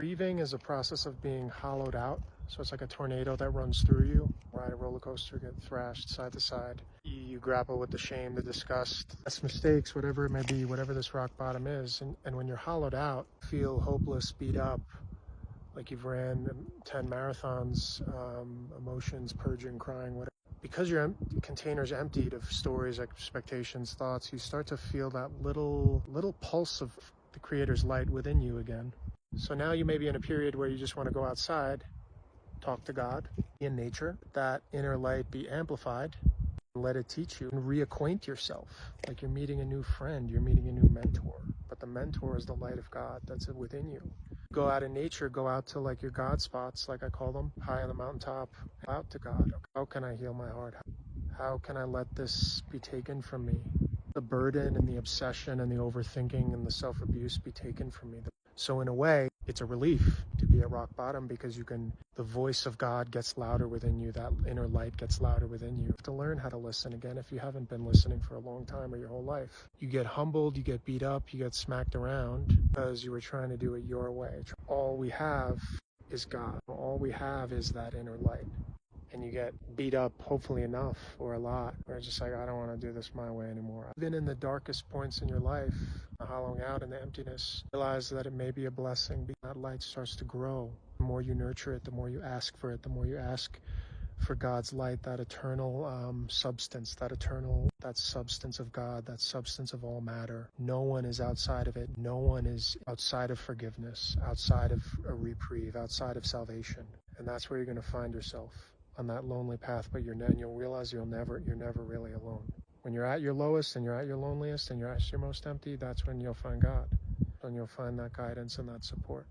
Grieving is a process of being hollowed out. So it's like a tornado that runs through you. Ride a roller coaster, get thrashed side to side. You grapple with the shame, the disgust, past mistakes, whatever it may be, whatever this rock bottom is. And when you're hollowed out, feel hopeless, beat up, like you've ran 10 marathons, emotions, purging, crying, whatever. Because your container's emptied of stories, expectations, thoughts, you start to feel that little pulse of the Creator's light within you again. So now you may be in a period where you just want to go outside, talk to God, be in nature, that inner light be amplified, let it teach you, and reacquaint yourself. Like you're meeting a new friend, you're meeting a new mentor, but the mentor is the light of God that's within you. Go out in nature, go out to like your God spots, like I call them, high on the mountaintop, out to God. How can I heal my heart? How can I let this be taken from me? The burden and the obsession and the overthinking and the self-abuse be taken from me. So in a way, it's a relief to be at rock bottom, because the voice of God gets louder within you, that inner light gets louder within you. You have to learn how to listen again if you haven't been listening for a long time or your whole life. You get humbled, you get beat up, you get smacked around because you were trying to do it your way. All we have is God. All we have is that inner light. And you get beat up, hopefully enough, or a lot, where it's just like, I don't want to do this my way anymore. Even in the darkest points in your life, hollowing out in the emptiness, realize that it may be a blessing. That light starts to grow. The more you nurture it, the more you ask for it, the more you ask for God's light, that eternal substance, that substance of God, that substance of all matter. No one is outside of it. No one is outside of forgiveness, outside of a reprieve, outside of salvation. And that's where you're going to find yourself, on that lonely path, and you'll realize you're never really alone. When you're at your lowest and you're at your loneliest and you're at your most empty, that's when you'll find God, when you'll find that guidance and that support.